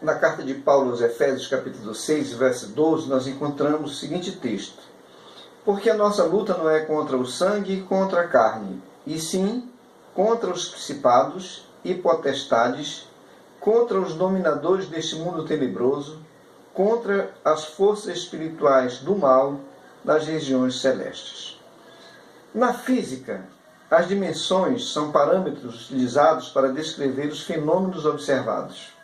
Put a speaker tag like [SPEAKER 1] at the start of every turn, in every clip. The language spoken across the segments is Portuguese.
[SPEAKER 1] Na carta de Paulo aos Efésios, capítulo 6, verso 12, nós encontramos o seguinte texto: porque a nossa luta não é contra o sangue e contra a carne, e sim contra os principados e potestades, contra os dominadores deste mundo tenebroso, contra as forças espirituais do mal nas regiões celestes. Na física, as dimensões são parâmetros utilizados para descrever os fenômenos observados.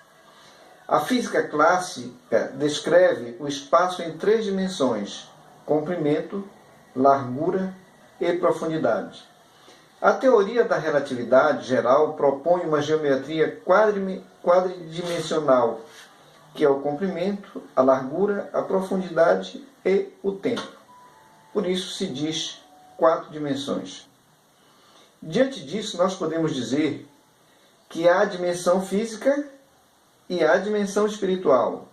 [SPEAKER 1] A física clássica descreve o espaço em 3 dimensões: comprimento, largura e profundidade. A teoria da relatividade geral propõe uma geometria quadridimensional, que é o comprimento, a largura, a profundidade e o tempo. Por isso se diz 4 dimensões. Diante disso, nós podemos dizer que há a dimensão física e há a dimensão espiritual.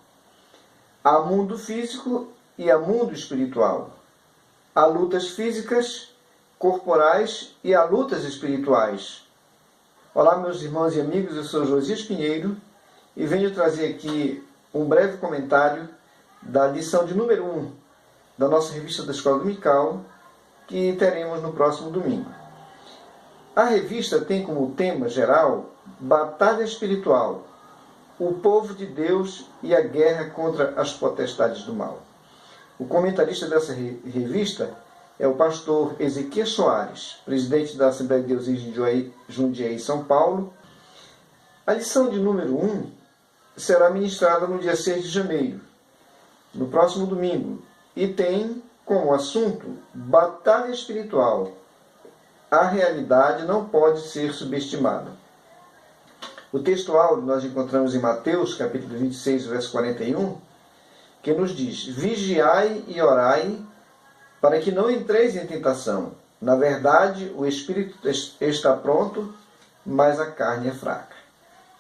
[SPEAKER 1] Há mundo físico e há mundo espiritual. Há lutas físicas, corporais e há lutas espirituais. Olá, meus irmãos e amigos, eu sou Josias Pinheiro e venho trazer aqui um breve comentário da lição de número 1 da nossa revista da Escola Dominical, que teremos no próximo domingo. A revista tem como tema geral Batalha Espiritual, o povo de Deus e a guerra contra as potestades do mal. O comentarista dessa revista é o pastor Ezequias Soares, presidente da Assembleia de Deus em Jundiaí, São Paulo. A lição de número 1 será ministrada no dia 6 de janeiro, no próximo domingo, e tem como assunto Batalha Espiritual. A realidade não pode ser subestimada. O texto áureo nós encontramos em Mateus, capítulo 26, verso 41, que nos diz: vigiai e orai, para que não entreis em tentação. Na verdade, o espírito está pronto, mas a carne é fraca.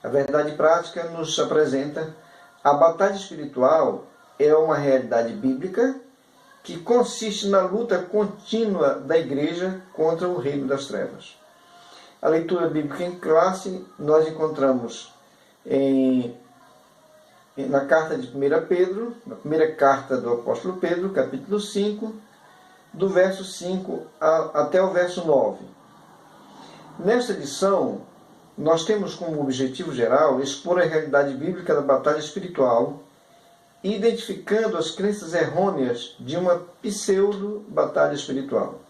[SPEAKER 1] A verdade prática nos apresenta a batalha espiritual é uma realidade bíblica que consiste na luta contínua da igreja contra o reino das trevas. A leitura bíblica em classe nós encontramos na carta de 1 Pedro, na primeira carta do apóstolo Pedro, capítulo 5, do verso 5 até o verso 9. Nesta lição, nós temos como objetivo geral expor a realidade bíblica da batalha espiritual, identificando as crenças errôneas de uma pseudo-batalha espiritual.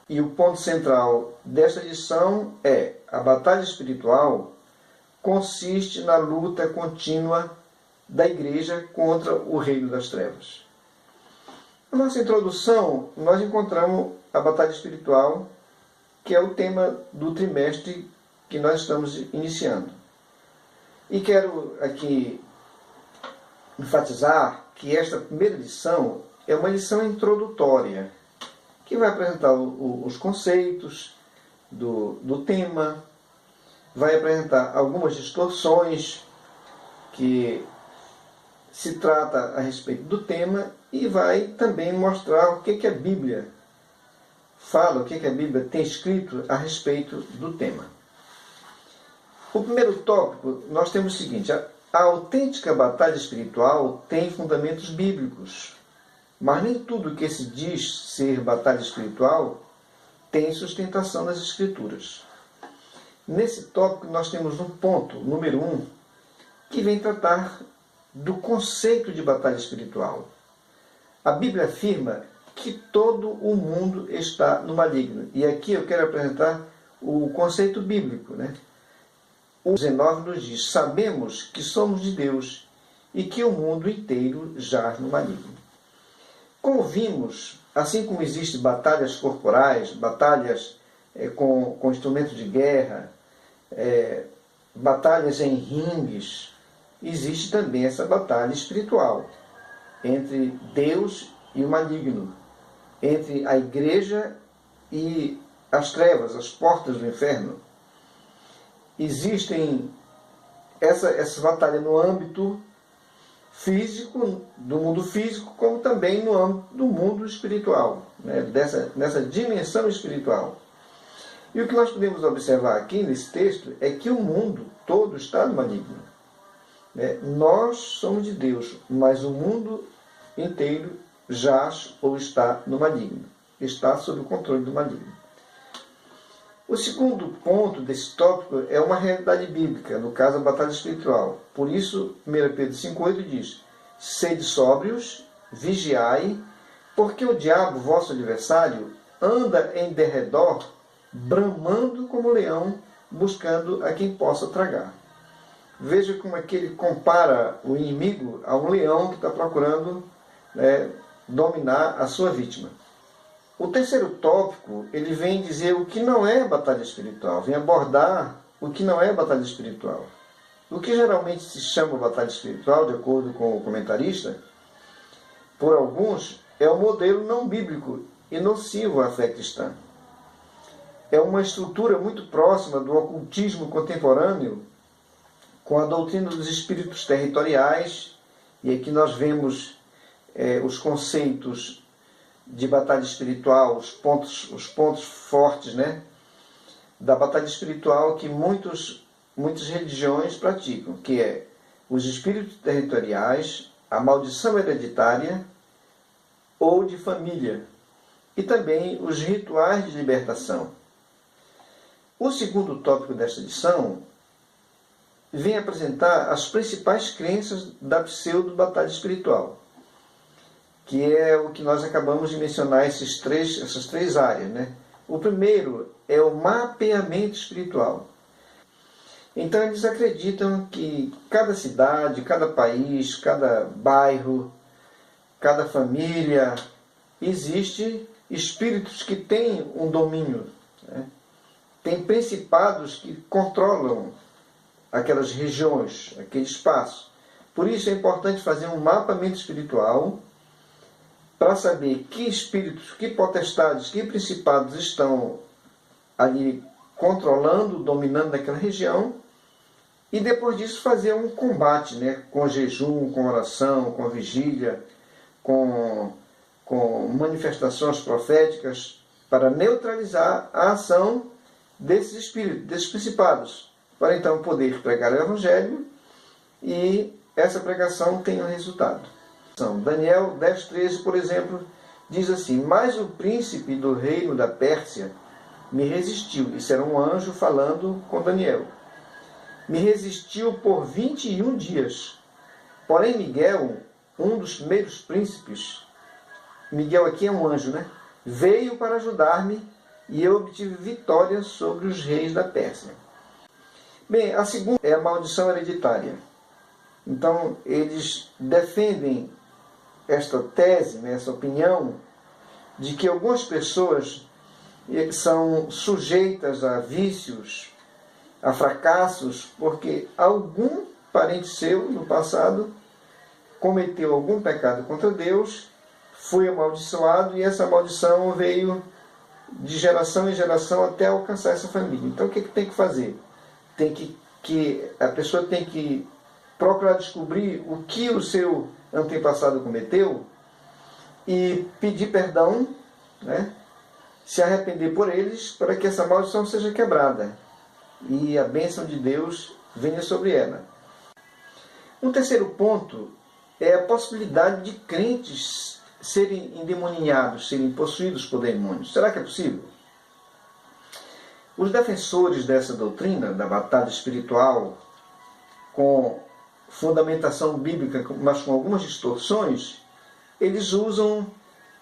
[SPEAKER 1] E o ponto central desta lição é: a batalha espiritual consiste na luta contínua da igreja contra o reino das trevas. Na nossa introdução, nós encontramos a batalha espiritual, que é o tema do trimestre que nós estamos iniciando. E quero aqui enfatizar que esta primeira lição é uma lição introdutória, que vai apresentar os conceitos do tema, vai apresentar algumas distorções que se trata a respeito do tema e vai também mostrar o que a Bíblia fala, o que a Bíblia tem escrito a respeito do tema. O primeiro tópico, nós temos o seguinte: a autêntica batalha espiritual tem fundamentos bíblicos, mas nem tudo que se diz ser batalha espiritual tem sustentação nas Escrituras. Nesse tópico nós temos um ponto, número 1, que vem tratar do conceito de batalha espiritual. A Bíblia afirma que todo o mundo está no maligno. E aqui eu quero apresentar o conceito bíblico, O 19 nos diz: sabemos que somos de Deus e que o mundo inteiro jaz no maligno. Como vimos, assim como existem batalhas corporais, batalhas com instrumentos de guerra, batalhas em ringues, existe também essa batalha espiritual entre Deus e o maligno, entre a igreja e as trevas, as portas do inferno. Existem essa batalha no âmbito físico, do mundo físico, como também no âmbito do mundo espiritual, nessa dimensão espiritual. E o que nós podemos observar aqui nesse texto é que o mundo todo está no maligno. né? Nós somos de Deus, mas o mundo inteiro jaz ou está no maligno. Está sob o controle do maligno. O segundo ponto desse tópico é uma realidade bíblica, no caso a batalha espiritual. Por isso, 1 Pedro 5,8 diz: sede sóbrios, vigiai, porque o diabo, vosso adversário, anda em derredor, bramando como leão, buscando a quem possa tragar. Veja como é que ele compara o inimigo a um leão que está procurando dominar a sua vítima. O terceiro tópico, ele vem dizer o que não é batalha espiritual, vem abordar o que não é batalha espiritual. O que geralmente se chama batalha espiritual, de acordo com o comentarista, por alguns, é um modelo não bíblico e nocivo à fé cristã. É uma estrutura muito próxima do ocultismo contemporâneo, com a doutrina dos espíritos territoriais, e aqui nós vemos os conceitos de batalha espiritual, os pontos fortes, né, da batalha espiritual que muitas religiões praticam, que é os espíritos territoriais, a maldição hereditária ou de família, e também os rituais de libertação. O segundo tópico desta lição vem apresentar as principais crenças da pseudo-batalha espiritual, que é o que nós acabamos de mencionar, essas três áreas, né? O primeiro é o mapeamento espiritual. Então eles acreditam que cada cidade, cada país, cada bairro, cada família, existe espíritos que têm um domínio, né? Tem principados que controlam aquelas regiões, aquele espaço. Por isso é importante fazer um mapeamento espiritual para saber que espíritos, que potestades, que principados estão ali controlando, dominando aquela região, e depois disso fazer um combate, né, com jejum, com oração, com vigília, com manifestações proféticas, para neutralizar a ação desses espíritos, desses principados, para então poder pregar o Evangelho e essa pregação tenha um resultado. Daniel 10,13, por exemplo, diz assim: mas o príncipe do reino da Pérsia me resistiu. Isso era um anjo falando com Daniel. Me resistiu por 21 dias. Porém Miguel, um dos primeiros príncipes, Miguel aqui é um anjo, né? Veio para ajudar-me e eu obtive vitória sobre os reis da Pérsia. Bem, a segunda é a maldição hereditária. Então, eles defendem esta tese, né, essa opinião, de que algumas pessoas são sujeitas a vícios, a fracassos, porque algum parente seu, no passado, cometeu algum pecado contra Deus, foi amaldiçoado, e essa maldição veio de geração em geração até alcançar essa família. Então, o que tem que fazer? A pessoa tem que procurar descobrir o que o seu antepassado cometeu e pedir perdão, né? Se arrepender por eles, para que essa maldição seja quebrada e a bênção de Deus venha sobre ela. Um terceiro ponto é a possibilidade de crentes serem endemoninhados, serem possuídos por demônios. Será que é possível? Os defensores dessa doutrina, da batalha espiritual, com fundamentação bíblica, mas com algumas distorções, eles usam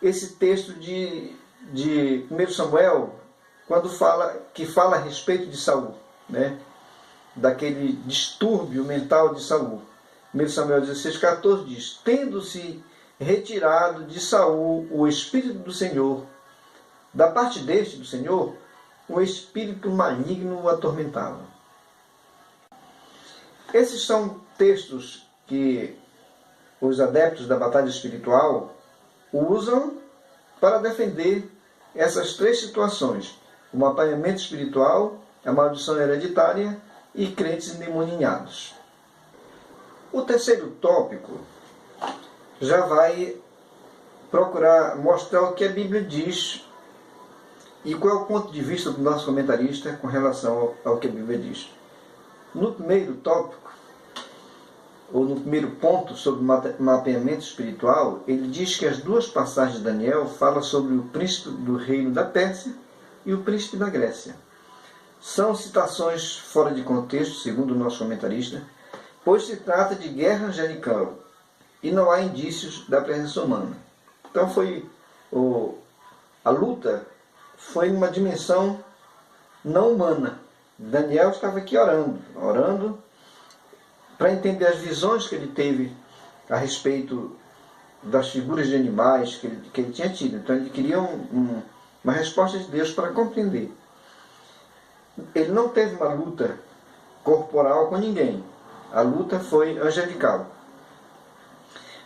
[SPEAKER 1] esse texto de 1 Samuel, quando fala a respeito de Saul, né? Daquele distúrbio mental de Saul. 1 Samuel 16,14 diz: tendo-se retirado de Saul o Espírito do Senhor, da parte deste do Senhor, um espírito maligno o atormentava. Esses são textos que os adeptos da batalha espiritual usam para defender essas três situações: o mapeamento espiritual, a maldição hereditária e crentes endemoninhados. O terceiro tópico já vai procurar mostrar o que a Bíblia diz e qual é o ponto de vista do nosso comentarista com relação ao que a Bíblia diz. No primeiro tópico, ou no primeiro ponto sobre mapeamento espiritual, ele diz que as duas passagens de Daniel falam sobre o príncipe do reino da Pérsia e o príncipe da Grécia. São citações fora de contexto, segundo o nosso comentarista, pois se trata de guerra angelical e não há indícios da presença humana. Então a luta foi em uma dimensão não humana. Daniel estava aqui orando para entender as visões que ele teve a respeito das figuras de animais que ele tinha tido. Então ele queria uma resposta de Deus para compreender. Ele não teve uma luta corporal com ninguém. A luta foi angelical.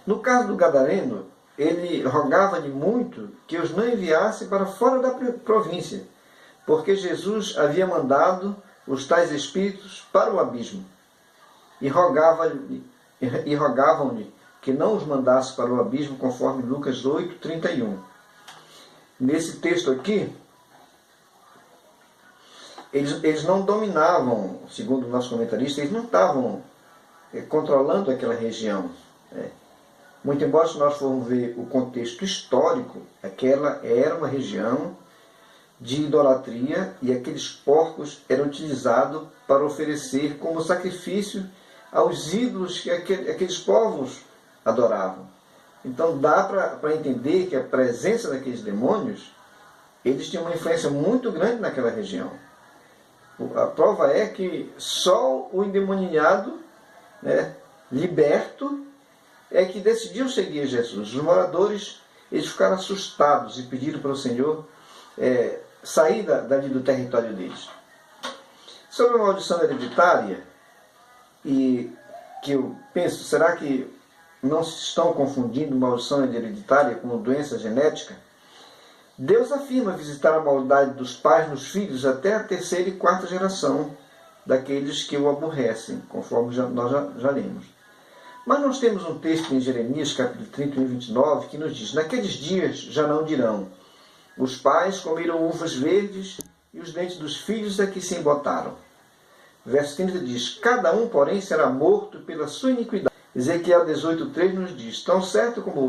[SPEAKER 1] No caso do Gadareno, ele rogava-lhe muito que os não enviasse para fora da província, porque Jesus havia mandado os tais espíritos para o abismo. E rogavam-lhe que não os mandasse para o abismo, conforme Lucas 8, 31. Nesse texto aqui, eles não dominavam, segundo o nosso comentarista, eles não estavam controlando aquela região. Muito embora, se nós formos ver o contexto histórico, aquela era uma região de idolatria e aqueles porcos eram utilizados para oferecer como sacrifício aos ídolos que aqueles povos adoravam. Então dá para entender que a presença daqueles demônios, eles tinham uma influência muito grande naquela região. A prova é que só o endemoniado, liberto, é que decidiu seguir Jesus. Os moradores, eles ficaram assustados e pediram para o Senhor sair dali do território deles. Sobre a maldição hereditária, e que eu penso, será que não se estão confundindo maldição hereditária com doença genética? Deus afirma visitar a maldade dos pais nos filhos até a terceira e quarta geração daqueles que o aborrecem, conforme nós já lemos. Mas nós temos um texto em Jeremias, capítulo 31, 29, que nos diz: naqueles dias já não dirão, os pais comeram uvas verdes e os dentes dos filhos é que se embotaram. Verso 30 diz: cada um, porém, será morto pela sua iniquidade. Ezequiel 18:3 nos diz: tão certo como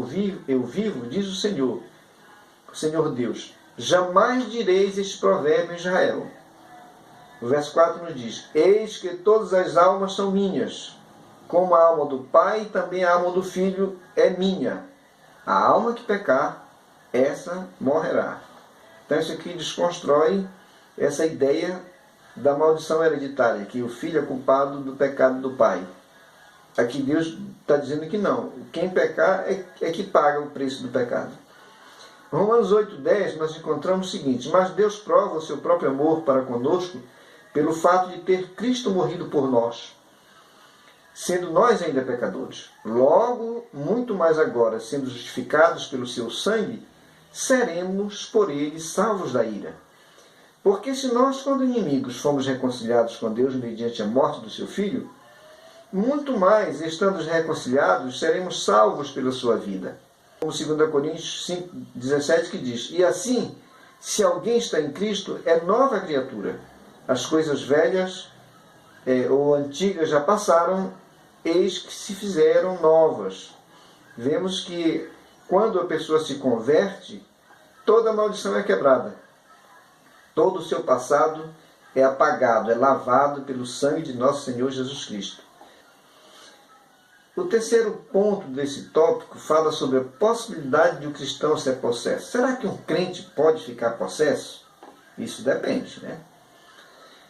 [SPEAKER 1] eu vivo, diz o Senhor Deus, jamais direis este provérbio em Israel. O verso 4 nos diz: eis que todas as almas são minhas, como a alma do pai, também a alma do filho é minha. A alma que pecar, essa morrerá. Então isso aqui desconstrói essa ideia da maldição hereditária, que o filho é culpado do pecado do pai. Aqui Deus está dizendo que não. Quem pecar é que paga o preço do pecado. Romanos 8:10 nós encontramos o seguinte: mas Deus prova o seu próprio amor para conosco pelo fato de ter Cristo morrido por nós, sendo nós ainda pecadores. Logo, muito mais agora, sendo justificados pelo seu sangue, seremos por ele salvos da ira. Porque se nós, quando inimigos, fomos reconciliados com Deus mediante a morte do seu Filho, muito mais, estando reconciliados, seremos salvos pela sua vida. Como 2 Coríntios 5:17 que diz: e assim, se alguém está em Cristo, é nova criatura. As coisas velhas ou antigas já passaram, eis que se fizeram novas. Vemos que quando a pessoa se converte, toda a maldição é quebrada. Todo o seu passado é apagado, é lavado pelo sangue de nosso Senhor Jesus Cristo. O terceiro ponto desse tópico fala sobre a possibilidade de um cristão ser possesso. Será que um crente pode ficar possesso? Isso depende, né?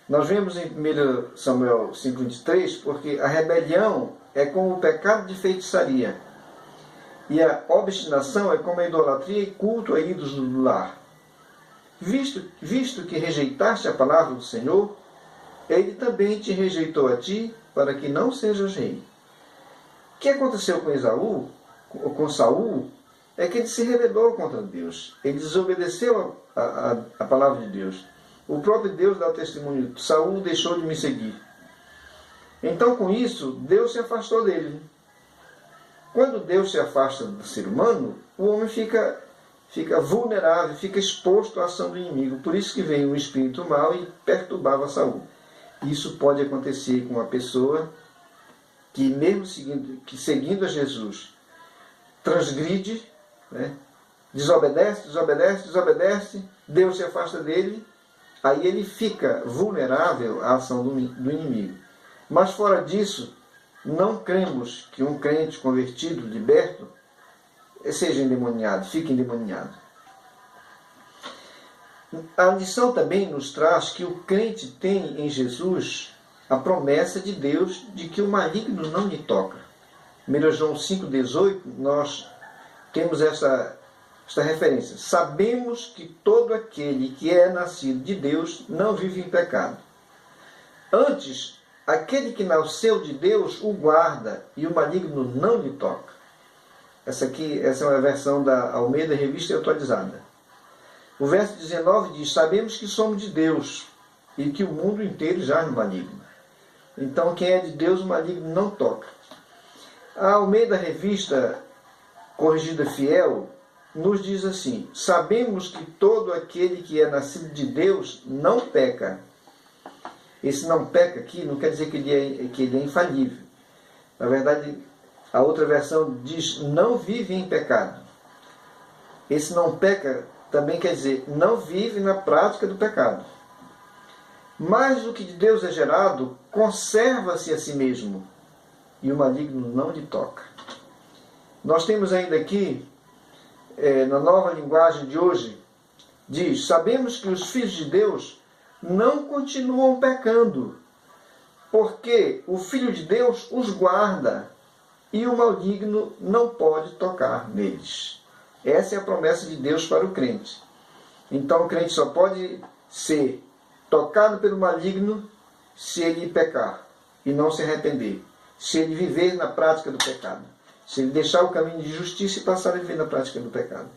[SPEAKER 1] Nós vemos em 1 Samuel 5:23, porque a rebelião é como o pecado de feitiçaria, e a obstinação é como a idolatria e culto a ídolos do lar. Visto que rejeitaste a palavra do Senhor, ele também te rejeitou a ti, para que não sejas rei. O que aconteceu com Saul, é que ele se rebelou contra Deus. Ele desobedeceu a palavra de Deus. O próprio Deus dá o testemunho: Saul deixou de me seguir. Então, com isso, Deus se afastou dele. Quando Deus se afasta do ser humano, o homem fica vulnerável, fica exposto à ação do inimigo. Por isso que veio um espírito mau e perturbava Saul. Isso pode acontecer com uma pessoa que mesmo seguindo a Jesus, transgride, né? desobedece, Deus se afasta dele, aí ele fica vulnerável à ação do inimigo. Mas fora disso, não cremos que um crente convertido, liberto, seja endemoniado, fique endemoniado. A lição também nos traz que o crente tem em Jesus a promessa de Deus de que o maligno não lhe toca. 1 João 5,18, nós temos esta referência. Sabemos que todo aquele que é nascido de Deus não vive em pecado. Antes, aquele que nasceu de Deus o guarda e o maligno não lhe toca. Essa é uma versão da Almeida Revista e Atualizada. O verso 19 diz: sabemos que somos de Deus e que o mundo inteiro jaz no maligno. Então, quem é de Deus, o maligno não toca. A Almeida Revista Corrigida Fiel nos diz assim: sabemos que todo aquele que é nascido de Deus não peca. Esse não peca aqui não quer dizer que ele é infalível. Na verdade, a outra versão diz não vive em pecado. Esse não peca também quer dizer não vive na prática do pecado. Mas o que de Deus é gerado conserva-se a si mesmo e o maligno não lhe toca. Nós temos ainda aqui, na nova linguagem de hoje, diz: sabemos que os filhos de Deus não continuam pecando, porque o Filho de Deus os guarda e o maligno não pode tocar neles. Essa é a promessa de Deus para o crente. Então o crente só pode ser tocado pelo maligno se ele pecar e não se arrepender, se ele viver na prática do pecado, se ele deixar o caminho de justiça e passar a viver na prática do pecado.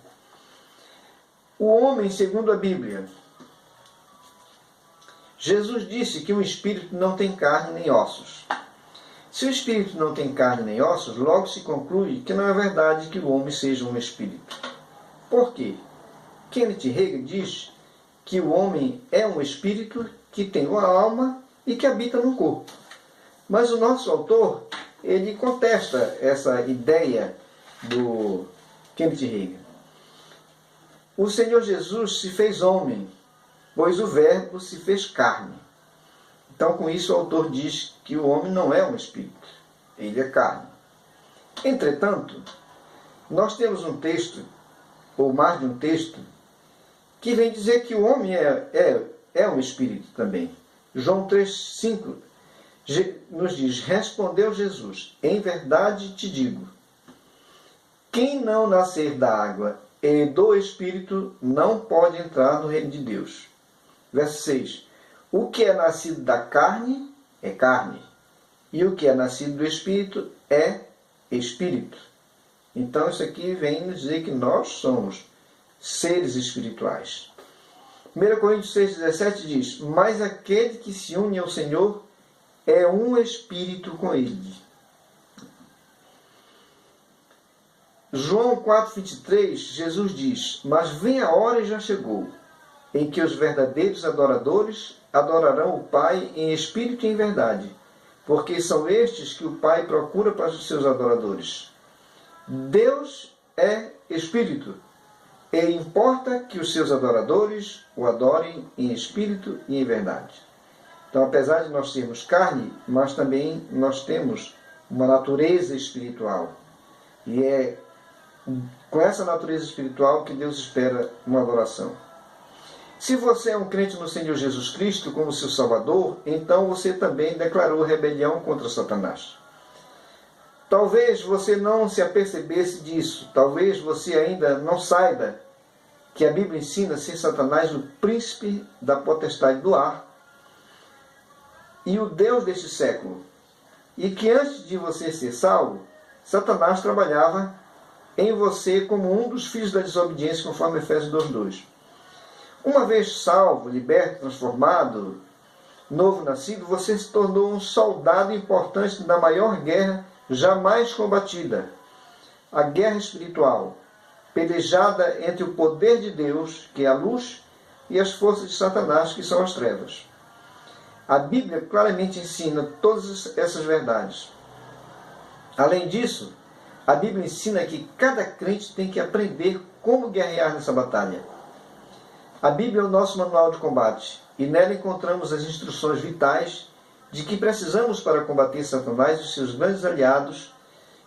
[SPEAKER 1] O homem, segundo a Bíblia, Jesus disse que o espírito não tem carne nem ossos. Se o espírito não tem carne nem ossos, logo se conclui que não é verdade que o homem seja um espírito. Por quê? Kenneth Hagin diz que o homem é um espírito que tem uma alma e que habita num corpo. Mas o nosso autor, ele contesta essa ideia do Kenneth Hagin. O Senhor Jesus se fez homem, pois o Verbo se fez carne. Então, com isso, o autor diz que o homem não é um espírito, ele é carne. Entretanto, nós temos um texto, ou mais de um texto, que vem dizer que o homem é um espírito também. João 3,5 nos diz: respondeu Jesus, em verdade te digo, quem não nascer da água e do Espírito não pode entrar no reino de Deus. Verso 6. O que é nascido da carne é carne, e o que é nascido do Espírito é Espírito. Então isso aqui vem nos dizer que nós somos seres espirituais. 1 Coríntios 6,17 diz: mas aquele que se une ao Senhor é um espírito com ele. João 4,23, Jesus diz: mas vem a hora e já chegou, em que os verdadeiros adoradores adorarão o Pai em espírito e em verdade, porque são estes que o Pai procura para os seus adoradores. Deus é espírito, e importa que os seus adoradores o adorem em espírito e em verdade. Então, apesar de nós sermos carne, mas também nós temos uma natureza espiritual. E é com essa natureza espiritual que Deus espera uma adoração. Se você é um crente no Senhor Jesus Cristo como seu Salvador, então você também declarou rebelião contra Satanás. Talvez você não se apercebesse disso, talvez você ainda não saiba que a Bíblia ensina ser Satanás o príncipe da potestade do ar e o Deus deste século, e que antes de você ser salvo, Satanás trabalhava em você como um dos filhos da desobediência, conforme Efésios 2:2. Uma vez salvo, liberto, transformado, novo nascido, você se tornou um soldado importante da maior guerra jamais combatida, a guerra espiritual, pelejada entre o poder de Deus, que é a luz, e as forças de Satanás, que são as trevas. A Bíblia claramente ensina todas essas verdades. Além disso, a Bíblia ensina que cada crente tem que aprender como guerrear nessa batalha. A Bíblia é o nosso manual de combate, e nela encontramos as instruções vitais de que precisamos para combater Satanás e os seus grandes aliados,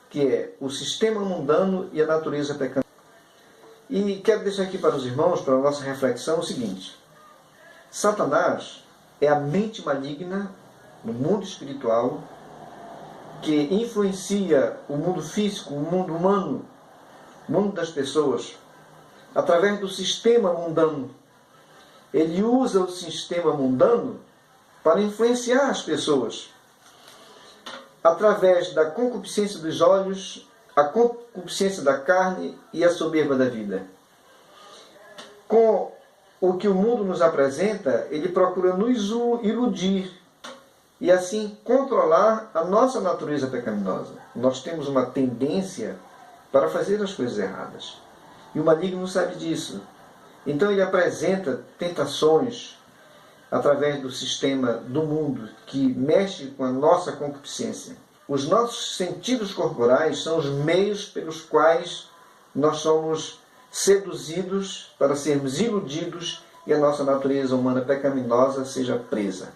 [SPEAKER 1] que é o sistema mundano e a natureza pecaminosa. E quero deixar aqui para os irmãos, para a nossa reflexão, o seguinte: Satanás é a mente maligna no mundo espiritual que influencia o mundo físico, o mundo humano, o mundo das pessoas, através do sistema mundano. Ele usa o sistema mundano para influenciar as pessoas, através da concupiscência dos olhos, a concupiscência da carne e a soberba da vida. Com o que o mundo nos apresenta, ele procura nos iludir e assim controlar a nossa natureza pecaminosa. Nós temos uma tendência para fazer as coisas erradas. E o maligno sabe disso. Então ele apresenta tentações através do sistema do mundo que mexe com a nossa concupiscência. Os nossos sentidos corporais são os meios pelos quais nós somos seduzidos para sermos iludidos e a nossa natureza humana pecaminosa seja presa.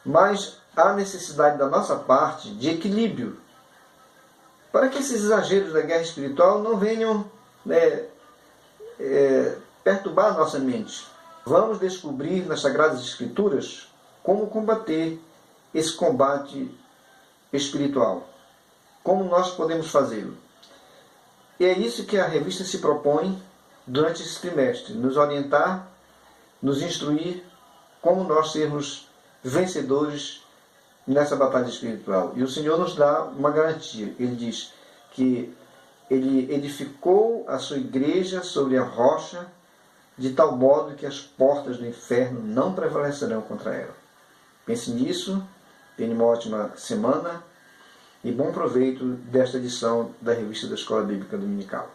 [SPEAKER 1] Mas há necessidade da nossa parte de equilíbrio, para que esses exageros da guerra espiritual não venham perturbar a nossa mente. Vamos descobrir nas Sagradas Escrituras como combater esse combate espiritual. Como nós podemos fazê-lo. E é isso que a revista se propõe durante esse trimestre, nos orientar, nos instruir como nós sermos vencedores nessa batalha espiritual. E o Senhor nos dá uma garantia. Ele diz que Ele edificou a sua igreja sobre a rocha, de tal modo que as portas do inferno não prevalecerão contra ela. Pense nisso, tenha uma ótima semana e bom proveito desta edição da Revista da Escola Bíblica Dominical.